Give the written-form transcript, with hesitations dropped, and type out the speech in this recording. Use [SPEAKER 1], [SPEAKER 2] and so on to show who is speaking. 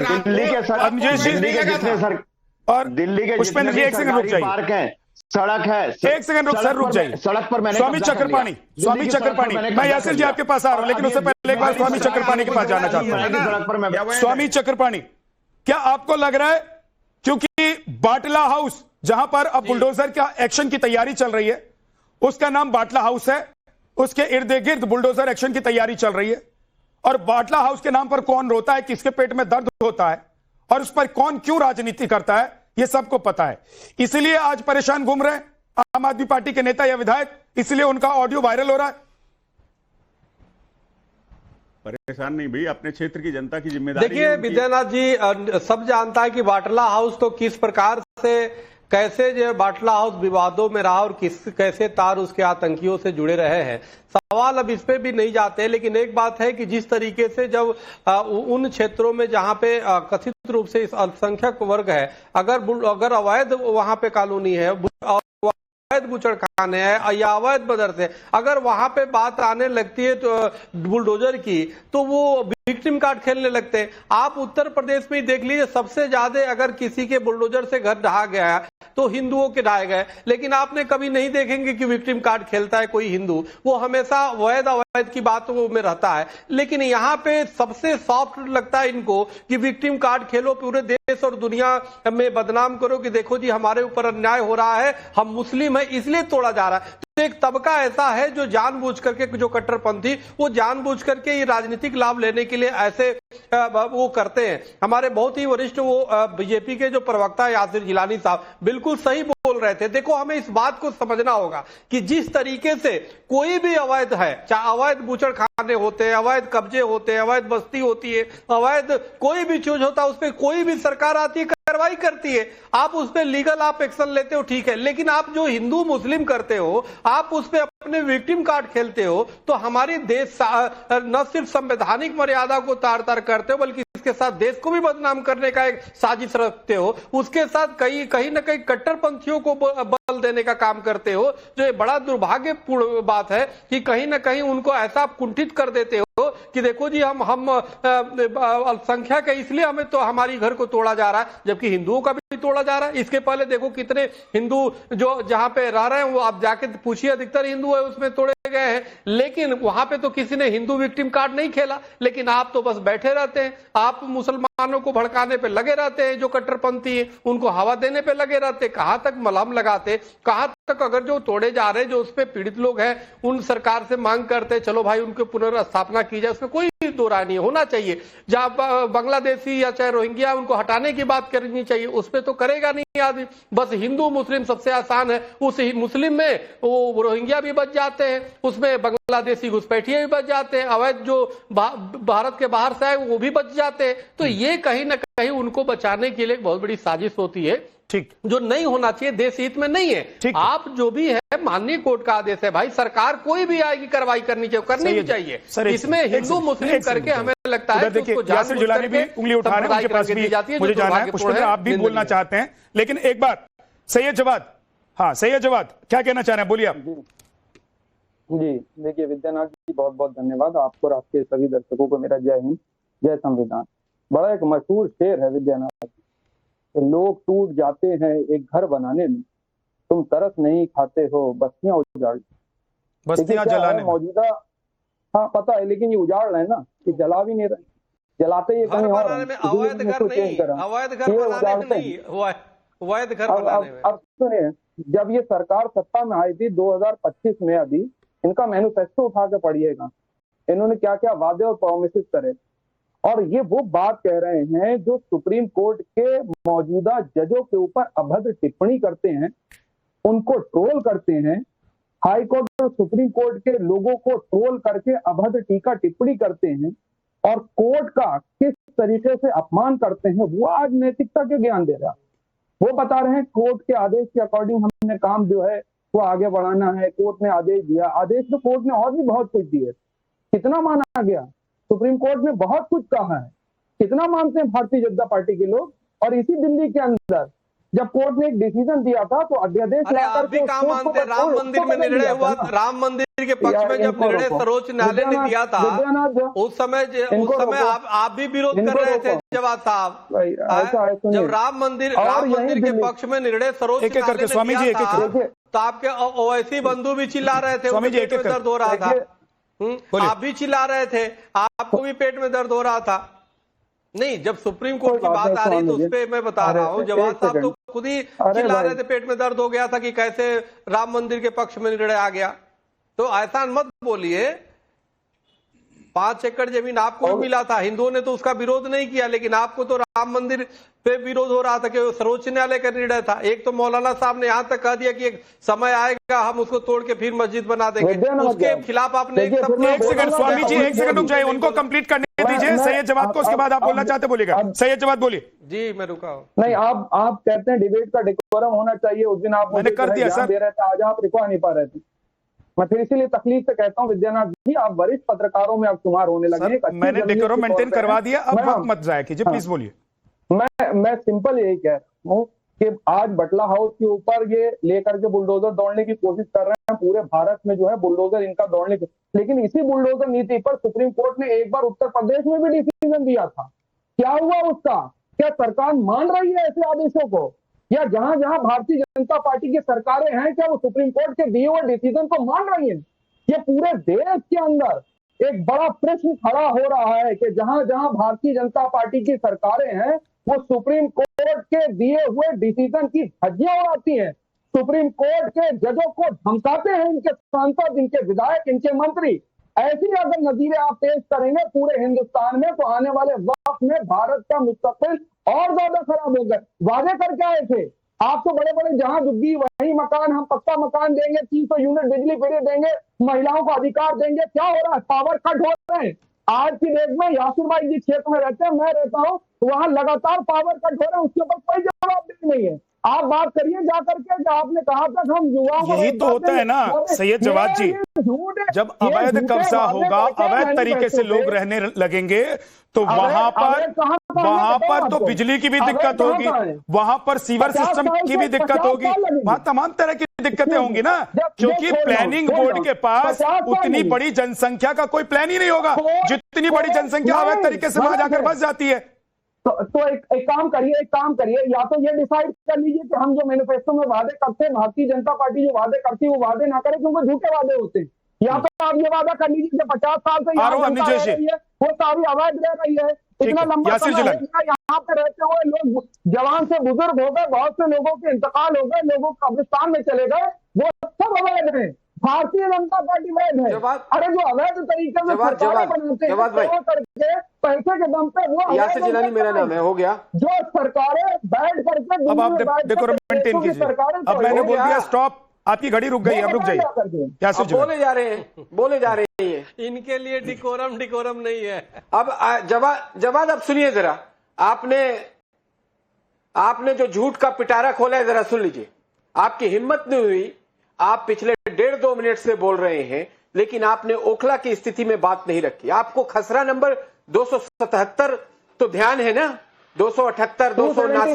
[SPEAKER 1] दिल्ली के
[SPEAKER 2] और
[SPEAKER 1] दिल्ली के
[SPEAKER 2] पुष्पेंद्र जी, एक सेकंड रुक जाइए।
[SPEAKER 1] पार्क है, सड़क है,
[SPEAKER 2] एक सेकंड रुक जाइए।
[SPEAKER 1] सड़क पर मैंने
[SPEAKER 2] स्वामी चक्रपाणी, मैं यासिर जी आपके पास आ रहा हूं, लेकिन उससे पहले एक बार स्वामी चक्रपाणी के पास जाना चाहता हूं। स्वामी चक्रपाणी, क्या आपको लग रहा है क्योंकि बाटला हाउस जहां पर अब बुलडोजर का एक्शन की तैयारी चल रही है, उसका नाम बाटला हाउस है, उसके इर्द गिर्द बुलडोजर एक्शन की तैयारी चल रही है, और बाटला हाउस के नाम पर कौन रोता है, किसके पेट में दर्द होता है और उस पर कौन क्यों राजनीति करता है, यह सबको पता है। इसलिए आज परेशान घूम रहे हैं आम आदमी पार्टी के नेता या विधायक, इसलिए उनका ऑडियो वायरल हो रहा है।
[SPEAKER 3] परेशान नहीं भाई, अपने क्षेत्र की जनता की जिम्मेदारी।
[SPEAKER 4] देखिए विद्यानाथ जी, सब जानता है कि बाटला हाउस तो किस प्रकार से, कैसे जो बाटला हाउस विवादों में रहा और कैसे तार उसके आतंकियों से जुड़े रहे हैं। सवाल अब इस पे भी नहीं जाते, लेकिन एक बात है कि जिस तरीके से जब उन क्षेत्रों में जहां पे कथित रूप से इस अल्पसंख्यक वर्ग है, अगर अवैध वहां पे कॉलोनी है, अवैध बूचड़खाने है या अवैध मदरसे, अगर वहां पे बात आने लगती है तो बुलडोजर की, तो वो विक्टिम कार्ड खेलने लगते हैं। आप उत्तर प्रदेश में ही देख लीजिए, सबसे ज्यादा अगर किसी के बुलडोजर से घर ढहा गया तो हिंदुओं के ढाए गए, लेकिन आपने कभी नहीं देखेंगे कि विक्टिम कार्ड खेलता है कोई हिंदू। वो हमेशा वैध अवैध की बातों में रहता है। लेकिन यहाँ पे सबसे सॉफ्ट लगता है इनको कि विक्टिम कार्ड खेलो, पूरे देश और दुनिया में बदनाम करो कि देखो जी हमारे ऊपर अन्याय हो रहा है, हम मुस्लिम है इसलिए तोड़ा जा रहा है। तो एक तबका ऐसा है जो जानबूझ करके, जो कट्टरपंथी, वो जानबूझ करके ये राजनीतिक लाभ लेने के लिए ऐसे वो करते हैं। हमारे बहुत ही वरिष्ठ वो बीजेपी के जो प्रवक्ता यासिर जिलानी साहब बिल्कुल सही बोल रहे थे। देखो हमें इस बात को समझना होगा कि जिस तरीके से कोई भी अवैध है, चाहे अवैध बूचड़ खाने होते हैं, अवैध कब्जे होते हैं, अवैध बस्ती होती है, अवैध कोई भी चीज होता है, उस पर कोई भी सरकार आती है, कार्रवाई करती है, आप उस पर लीगल आप एक्शन लेते हो, ठीक है। लेकिन आप जो हिंदू मुस्लिम करते हो, आप उस पर अपने विक्टिम कार्ड खेलते हो, तो हमारी देश न सिर्फ संवैधानिक मर्यादा को तार तार करते हो, बल्कि इसके साथ देश को भी बदनाम करने का एक साजिश रखते हो। उसके साथ कहीं न कहीं कट्टरपंथियों को बल देने का काम करते हो, जो ये बड़ा दुर्भाग्यपूर्ण बात है कि कहीं ना कहीं उनको ऐसा कुंठित कर देते हो कि देखो जी हम अल्पसंख्यक है इसलिए हमें तो हमारी घर को तोड़ा जा रहा है, जबकि हिंदुओं का भी तोड़ा जा रहा है। इसके पहले देखो कितने हिंदू जो जहां पे रह रहे हैं, वो आप जाके पूछिए, अधिकतर हिंदू है उसमें तोड़े गए हैं, लेकिन वहां पे तो किसी ने हिंदू विक्टिम कार्ड नहीं खेला। लेकिन आप तो बस बैठे रहते हैं, आप मुसलमानों को भड़काने पे लगे रहते हैं, जो कट्टरपंथी है उनको हवा देने पे लगे रहते हैं। कहां तक मलहम लगाते, कहां तक अगर जो तोड़े जा रहे हैं, जो उस पर पीड़ित लोग हैं, उन सरकार से मांग करते चलो भाई उनकी पुनर्स्थापना की जाए, उसमें कोई दो राय नहीं होना चाहिए। जहां बांग्लादेशी या चाहे रोहिंग्या उनको हटाने की बात करनी चाहिए, उस पर तो करेगा नहीं आदमी। बस हिंदू मुस्लिम सबसे आसान है, उस मुस्लिम में वो रोहिंग्या भी बच जाते हैं, उसमें बांग्लादेशी घुसपैठिए भी बच जाते हैं, अवैध जो भारत के बाहर से आए वो भी बच जाते हैं। तो ये कहीं ना कहीं उनको बचाने के लिए बहुत बड़ी साजिश होती है,
[SPEAKER 2] ठीक,
[SPEAKER 4] जो नहीं होना चाहिए, देश हित में नहीं है। आप जो भी है, माननीय कोर्ट का आदेश है भाई, सरकार कोई भी आएगी कार्रवाई करनी चाहिए। इसमें हिंदू मुस्लिम करके हमें लगता है कि उसको
[SPEAKER 2] यासिर जिलानी भी उंगली उठा रहे हैं, उनके पास भी मुझे जाना है। पुष्पेंद्र आप भी बोलना चाहते हैं, लेकिन एक बात सैयद जवाद, हाँ सैयद जवाद क्या कहना चाह रहे हैं, बोलिए आप।
[SPEAKER 5] जी देखिए विद्यानाथ जी, बहुत बहुत धन्यवाद आपको और आपके सभी दर्शकों को मेरा जय हिंद जय संविधान। बड़ा एक मशहूर शेर है विद्यानाथ, लोग टूट जाते हैं एक घर बनाने में, तुम तरस नहीं खाते हो बस्तियां उजाड़,
[SPEAKER 2] बस्तियां जलाने
[SPEAKER 5] मौजूदा। हाँ पता है, लेकिन ये उजाड़ रहे हैं ना, कि जला भी नहीं रहे, जलाते ये कहीं और।
[SPEAKER 4] अवैध घर बनाने में।
[SPEAKER 5] अब सुनिए, जब ये सरकार सत्ता में आई थी 2025 में, अभी इनका मैनिफेस्टो उठा के पढ़िएगा, इन्होंने क्या क्या वादे और प्रोमिसेस करे। और ये वो बात कह रहे हैं जो सुप्रीम कोर्ट के मौजूदा जजों के ऊपर अभद्र टिप्पणी करते हैं, उनको ट्रोल करते हैं, हाई कोर्ट और सुप्रीम कोर्ट के लोगों को ट्रोल करके अभद्र टीका टिप्पणी करते हैं, और कोर्ट का किस तरीके से अपमान करते हैं, वो आज नैतिकता के ज्ञान दे रहा है। वो बता रहे हैं कोर्ट के आदेश के अकॉर्डिंग हमने काम जो है वो आगे बढ़ाना है, कोर्ट ने आदेश दिया। आदेश तो कोर्ट ने और भी बहुत कुछ दिए, कितना माना गया, सुप्रीम कोर्ट ने बहुत कुछ कहा है, कितना मानते हैं भारतीय जनता पार्टी के लोग। और इसी दिल्ली के अंदर जब कोर्ट ने एक डिसीजन दिया था तो अध्यादेश
[SPEAKER 4] राम मंदिर में निर्णय हुआ, राम मंदिर के पक्ष में जब निर्णय सर्वोच्च न्यायालय ने दिया था उस समय आप भी विरोध कर रहे थे जवाब साहब। जब राम मंदिर के पक्ष में निर्णय सर्वोच्च न्यायालय ने दिया था तो आपके ओवैसी बंधु भी चिल्ला रहे थे, उनके पेट में दर्द हो रहा था, आप भी चिल्ला रहे थे, आपको भी पेट में दर्द हो रहा था। नहीं, जब सुप्रीम कोर्ट की बात आ रही तो उस पर मैं बता रहा हूँ, जवाब साहब तो खुद ही चिल्ला रहे थे, पेट में दर्द हो गया था कि कैसे राम मंदिर के पक्ष में निर्णय आ गया। तो ऐसा मत बोलिए। 5 एकड़ जमीन आपको भी मिला था, हिंदुओं ने तो उसका विरोध नहीं किया, लेकिन आपको तो राम मंदिर पे विरोध हो रहा था कि सर्वोच्च न्यायालय का निर्णय था। एक तो मौलाना साहब ने यहाँ तक कह दिया कि एक समय आएगा हम उसको तोड़ के फिर मस्जिद बना देंगे, उसके खिलाफ आपने
[SPEAKER 2] एक सेकंड स्वामी जी, एक सेकंड रुक जाइए, उनको कंप्लीट करने दीजिए। सैयद जवाब को उसके बाद आप बोलना चाहते बोलिएगा। सैयद जवाब बोलिए।
[SPEAKER 4] जी मैं रुका हूँ।
[SPEAKER 5] नहीं, आप कहते हैं डिबेट का डेकोरम होना चाहिए, उस दिन आप
[SPEAKER 2] मैंने कर दिया सर,
[SPEAKER 5] दे रहे थे, आज आप रिकॉ नहीं पा रहे थे। मैं फिर इसीलिए तकलीफ से कहता हूँ विद्यानाथ जी, आप वरिष्ठ पत्रकारों में आप शुमार होने लगे।
[SPEAKER 2] मैंने डेकोरम मेंटेन करवा दिया, अब वक्त मत जाया कीजिए, प्लीज बोलिए।
[SPEAKER 5] मैं सिंपल यही कह रहा हूँ कि आज बटला हाउस के ऊपर ये लेकर के बुलडोजर दौड़ने की कोशिश कर रहे हैं, पूरे भारत में जो है बुलडोजर इनका दौड़ने की, लेकिन इसी बुलडोजर नीति पर सुप्रीम कोर्ट ने एक बार उत्तर प्रदेश में भी डिसीजन दिया था। क्या हुआ उसका? क्या सरकार मान रही है ऐसे आदेशों को, या जहां जहां भारतीय जनता पार्टी की सरकारें हैं क्या वो सुप्रीम कोर्ट के दिए हुए डिसीजन को मान रही हैं? ये पूरे देश के अंदर एक बड़ा प्रश्न खड़ा हो रहा है कि जहां जहां भारतीय जनता पार्टी की सरकारें हैं वो सुप्रीम कोर्ट के दिए हुए डिसीजन की धज्जियां उड़ाती हैं, सुप्रीम कोर्ट के जजों को धमकाते हैं इनके सांसद, इनके विधायक, इनके मंत्री। ऐसी अगर नजीरें आप पेश करेंगे पूरे हिंदुस्तान में तो आने वाले वक्त में भारत का मुस्तकबिल और ज्यादा खराब होगा। वादे करके आए थे आपको बड़े बड़े, जहां झुग्गी वही मकान, हम पक्का मकान देंगे, 300 यूनिट बिजली फ्री देंगे, महिलाओं को अधिकार देंगे। क्या हो रहा है? पावर कट हो रहे हैं। आज की डेट में यासिर भाई जी क्षेत्र में रहते हैं, मैं रहता हूँ, वहां लगातार पावर कट हो रहे हैं, उसके ऊपर कोई जवाब नहीं है। आप बात करिए जाकर के, जो आपने कहा था हम युवाओं को,
[SPEAKER 2] यही तो होता है ना सैयद जवाद जी, जब अवैध कब्जा होगा, अवैध तरीके से लोग रहने लगेंगे तो वहां पर तो बिजली की भी दिक्कत होगी, वहां पर सीवर सिस्टम की भी दिक्कत होगी, वहां तमाम तरह की दिक्कतें होंगी ना, क्योंकि प्लानिंग बोर्ड के पास उतनी बड़ी जनसंख्या का कोई प्लान ही नहीं होगा जितनी बड़ी जनसंख्या अवैध तरीके से वहां जाकर बस जाती है।
[SPEAKER 5] तो एक काम करिए, या तो ये डिसाइड कर लीजिए कि हम जो मैनिफेस्टो में वादे करते हैं, भारतीय जनता पार्टी जो वादे करती है वो वादे ना करे क्योंकि झूठे वादे होते हैं, या तो आप ये वादा कर लीजिए कि 50 साल से यहाँ जनता रह रही है वो सारी अवैध रह रही है, इतना लंबा समय यहाँ पे रहते हुए लोग जवान से बुजुर्ग हो गए, बहुत से लोगों के इंतकाल हो गए, लोगों कब्रिस्तान में चले गए, वो सब अवैध है। भारतीय जनता पार्टी वैध है। अरे जो अवैध तरीके से सरकारें बनाते हैं वो करके पैसे के दम पे वो
[SPEAKER 1] यासिर जिलानी मेरा नाम है, हो गया।
[SPEAKER 5] जो सरकारें बैठ करके,
[SPEAKER 2] अब आप डेकोरम मेंटेन कीजिए। अब मैंने बोल दिया स्टॉप, आपकी घड़ी रुक गई, अब रुक जाइए। यासिर जी
[SPEAKER 1] बोले जा रहे हैं
[SPEAKER 4] इनके लिए डिकोरम नहीं है।
[SPEAKER 1] अब जवाब अब सुनिए जरा, आपने जो झूठ का पिटारा खोला है जरा सुन लीजिए। आपकी हिम्मत नहीं हुई, आप पिछले 1.5-2 मिनट से बोल रहे हैं, लेकिन आपने ओखला की स्थिति में बात नहीं रखी। आपको खसरा नंबर 277 तो ध्यान है ना, 278, 279